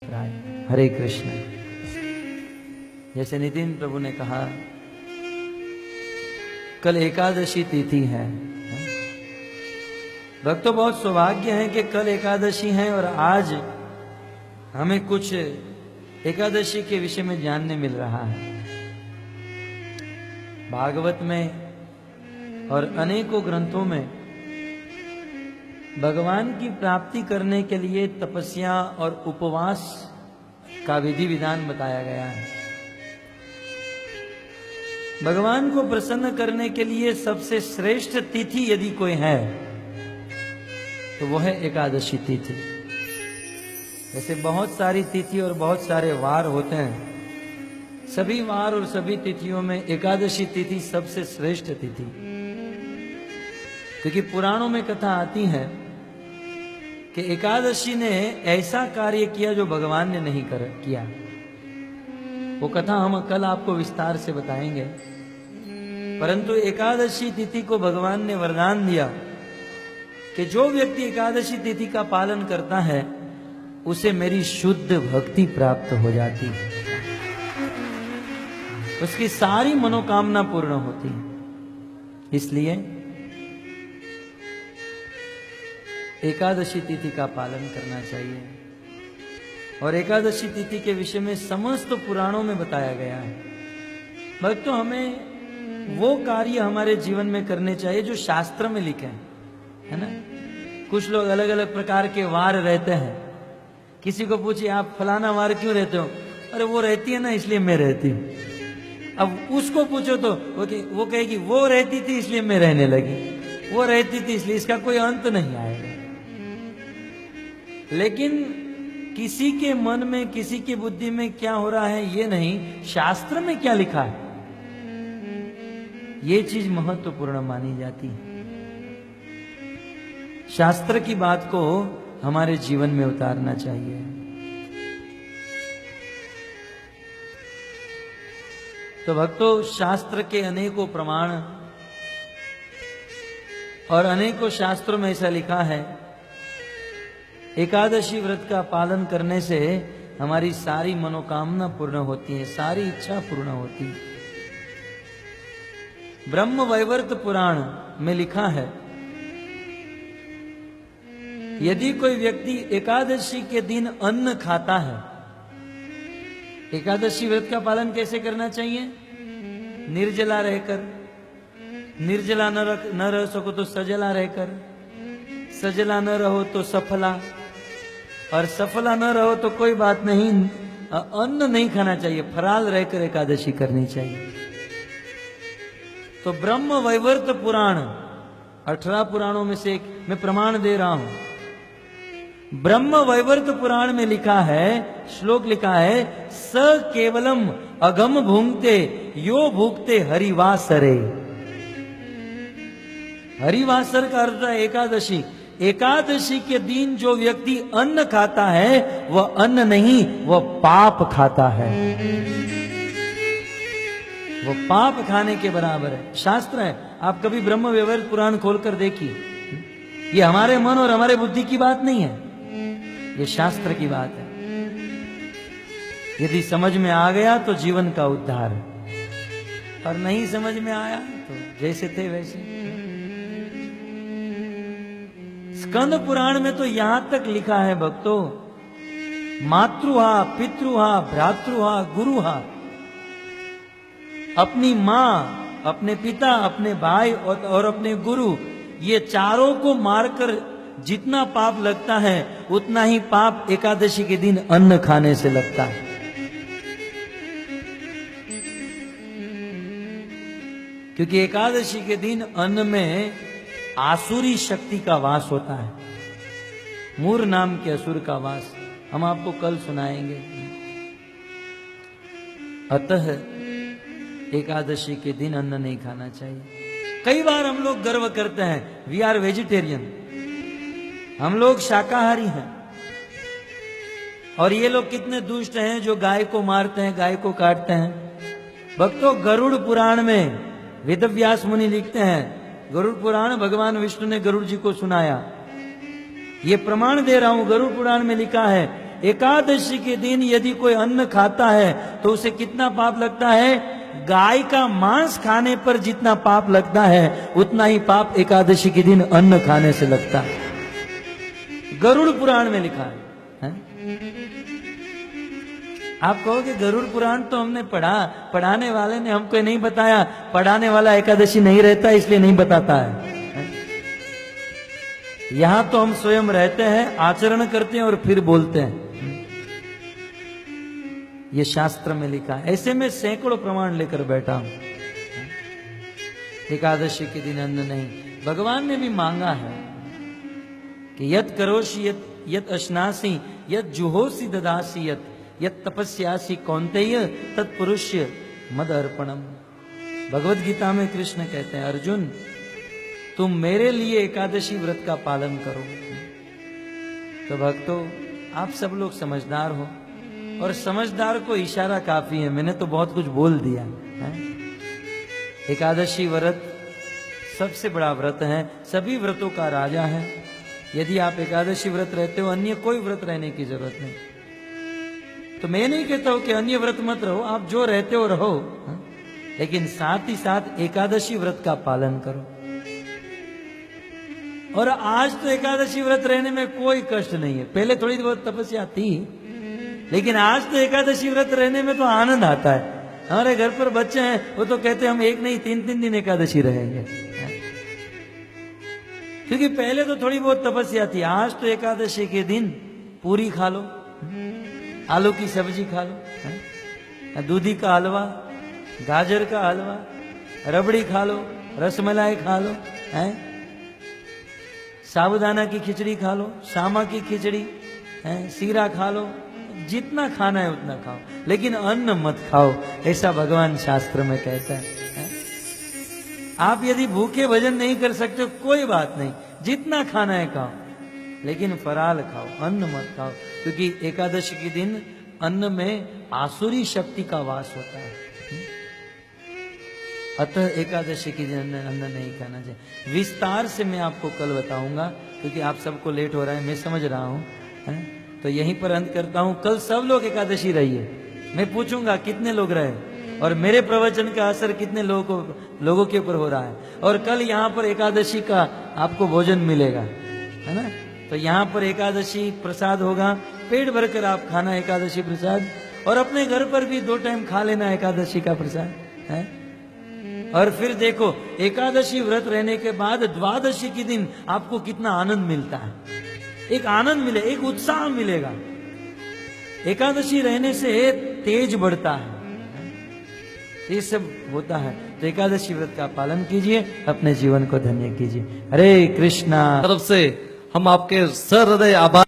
हरे कृष्ण। जैसे नितिन प्रभु ने कहा कल एकादशी तिथि है। भक्तों बहुत सौभाग्य है कि कल एकादशी है और आज हमें कुछ एकादशी के विषय में जानने मिल रहा है। भागवत में और अनेकों ग्रंथों में भगवान की प्राप्ति करने के लिए तपस्या और उपवास का विधि विधान बताया गया है। भगवान को प्रसन्न करने के लिए सबसे श्रेष्ठ तिथि यदि कोई है तो वो है एकादशी तिथि। वैसे बहुत सारी तिथि और बहुत सारे वार होते हैं, सभी वार और सभी तिथियों में एकादशी तिथि सबसे श्रेष्ठ तिथि, क्योंकि पुराणों में कथा आती है कि एकादशी ने ऐसा कार्य किया जो भगवान ने नहीं किया। वो कथा हम कल आपको विस्तार से बताएंगे। परंतु एकादशी तिथि को भगवान ने वरदान दिया कि जो व्यक्ति एकादशी तिथि का पालन करता है उसे मेरी शुद्ध भक्ति प्राप्त हो जाती है, उसकी सारी मनोकामना पूर्ण होती है। इसलिए एकादशी तिथि का पालन करना चाहिए। और एकादशी तिथि के विषय में समस्त पुराणों में बताया गया है। भक्तों हमें वो कार्य हमारे जीवन में करने चाहिए जो शास्त्र में लिखे हैं, है ना। कुछ लोग अलग अलग प्रकार के वार रहते हैं। किसी को पूछिए आप फलाना वार क्यों रहते हो, अरे वो रहती है ना इसलिए मैं रहती हूँ। अब उसको पूछो तो वो कहेगी वो रहती थी इसलिए मैं रहने लगी, वो रहती थी इसलिए। इसका कोई अंत नहीं आएगा। लेकिन किसी के मन में किसी की बुद्धि में क्या हो रहा है ये नहीं, शास्त्र में क्या लिखा है ये चीज महत्वपूर्ण मानी जाती है। शास्त्र की बात को हमारे जीवन में उतारना चाहिए। तो भक्तों शास्त्र के अनेकों प्रमाण और अनेकों शास्त्रों में ऐसा लिखा है एकादशी व्रत का पालन करने से हमारी सारी मनोकामना पूर्ण होती है, सारी इच्छा पूर्ण होती है। ब्रह्म वैवर्त पुराण में लिखा है यदि कोई व्यक्ति एकादशी के दिन अन्न खाता है, एकादशी व्रत का पालन कैसे करना चाहिए? निर्जला रहकर, निर्जला न रह सको तो सजला रहकर, सजला न रहो तो सफला, और सफला न रहो तो कोई बात नहीं, अन्न नहीं खाना चाहिए, फराल रहकर एकादशी करनी चाहिए। तो ब्रह्म वैवर्त पुराण 18 पुराणों में से एक मैं प्रमाण दे रहा हूं। ब्रह्म वैवर्त पुराण में लिखा है, श्लोक लिखा है, स केवलम अगम भूंगते यो भूखते हरिवासरे। हरिवासर का अर्थ है एकादशी। एकादशी के दिन जो व्यक्ति अन्न खाता है वह अन्न नहीं, वह पाप खाता है, वह पाप खाने के बराबर है। शास्त्र है, आप कभी ब्रह्म वैवर्त पुराण खोलकर देखिए। ये हमारे मन और हमारे बुद्धि की बात नहीं है, ये शास्त्र की बात है। यदि समझ में आ गया तो जीवन का उद्धार, और नहीं समझ में आया तो जैसे थे वैसे। स्कंद पुराण में तो यहां तक लिखा है भक्तों, मातृहा पितृहा भ्रातृहा गुरुहा, अपनी मां, अपने पिता, अपने भाई और अपने गुरु, ये चारों को मारकर जितना पाप लगता है उतना ही पाप एकादशी के दिन अन्न खाने से लगता है। क्योंकि एकादशी के दिन अन्न में आसुरी शक्ति का वास होता है, मूर नाम के असुर का वास। हम आपको कल सुनाएंगे। अतः एकादशी के दिन अन्न नहीं खाना चाहिए। कई बार हम लोग गर्व करते हैं वी आर वेजिटेरियन, हम लोग शाकाहारी हैं, और ये लोग कितने दुष्ट हैं जो गाय को मारते हैं, गाय को काटते हैं। भक्तों गरुड़ पुराण में वेदव्यास मुनि लिखते हैं, गरुड़ पुराण भगवान विष्णु ने गरुड़ जी को सुनाया। ये प्रमाण दे रहा हूं, गरुड़ पुराण में लिखा है एकादशी के दिन यदि कोई अन्न खाता है तो उसे कितना पाप लगता है? गाय का मांस खाने पर जितना पाप लगता है उतना ही पाप एकादशी के दिन अन्न खाने से लगता है। गरुड़ पुराण में लिखा है? आप कहोगे गरुड़ पुराण तो हमने पढ़ा, पढ़ाने वाले ने हमको नहीं बताया। पढ़ाने वाला एकादशी नहीं रहता इसलिए नहीं बताता है। यहां तो हम स्वयं रहते हैं, आचरण करते हैं और फिर बोलते हैं। ये शास्त्र में लिखा है। ऐसे में सैकड़ों प्रमाण लेकर बैठा हूं। एकादशी के दिन अन्न नहीं। भगवान ने भी मांगा है कि यत करोषि यत अश्नासी यत जुहोसी ददासी यत तपस्यासी कौन्तेय तत्पुरुष्य मद अर्पणम। भगवत गीता में कृष्ण कहते हैं, अर्जुन तुम मेरे लिए एकादशी व्रत का पालन करो। तो भक्तों, आप सब लोग समझदार हो और समझदार को इशारा काफी है। मैंने तो बहुत कुछ बोल दिया है। एकादशी व्रत सबसे बड़ा व्रत है, सभी व्रतों का राजा है। यदि आप एकादशी व्रत रहते हो, अन्य कोई व्रत रहने की जरूरत नहीं। तो मैं नहीं कहता हूं कि अन्य व्रत मत रहो, आप जो रहते हो रहो, लेकिन साथ ही साथ एकादशी व्रत का पालन करो। और आज तो एकादशी व्रत रहने में कोई कष्ट नहीं है। पहले थोड़ी बहुत तपस्या थी, लेकिन आज तो एकादशी व्रत रहने में तो आनंद आता है। हमारे घर पर बच्चे हैं, वो तो कहते हैं हम एक नहीं 3-3 दिन एकादशी रहेंगे, क्योंकि पहले तो थोड़ी बहुत तपस्या थी। आज तो एकादशी के दिन पूरी खा लो, आलू की सब्जी खा लो, दूधी का हलवा, गाजर का हलवा, रबड़ी खा लो, रसमलाई खा लो, साबूदाना की खिचड़ी खा लो, शामा की खिचड़ी, सीरा खा लो। जितना खाना है उतना खाओ, लेकिन अन्न मत खाओ, ऐसा भगवान शास्त्र में कहता है। आप यदि भूखे भजन नहीं कर सकते कोई बात नहीं, जितना खाना है खाओ, लेकिन फराल खाओ, अन्न मत खाओ, क्योंकि एकादशी के दिन अन्न में आसुरी शक्ति का वास होता है। अतः एकादशी के दिन अन्न नहीं खाना चाहिए। विस्तार से मैं आपको कल बताऊंगा, क्योंकि आप सबको लेट हो रहा है, मैं समझ रहा हूं। तो यहीं पर अंत करता हूं। कल सब लोग एकादशी रहिए। मैं पूछूंगा कितने लोग रहे और मेरे प्रवचन का असर कितने लोगों के ऊपर हो रहा है। और कल यहाँ पर एकादशी का आपको भोजन मिलेगा, है ना। तो यहाँ पर एकादशी प्रसाद होगा, पेट भरकर आप खाना एकादशी प्रसाद, और अपने घर पर भी 2 टाइम खा लेना एकादशी का प्रसाद है। और फिर देखो एकादशी व्रत रहने के बाद द्वादशी के दिन आपको कितना आनंद मिलता है। एक आनंद मिले, एक उत्साह मिलेगा। एकादशी रहने से तेज बढ़ता है, ये सब होता है। तो एकादशी व्रत का पालन कीजिए, अपने जीवन को धन्य कीजिए। हरे कृष्णा। तरफ से हम आपके सहृदय आभार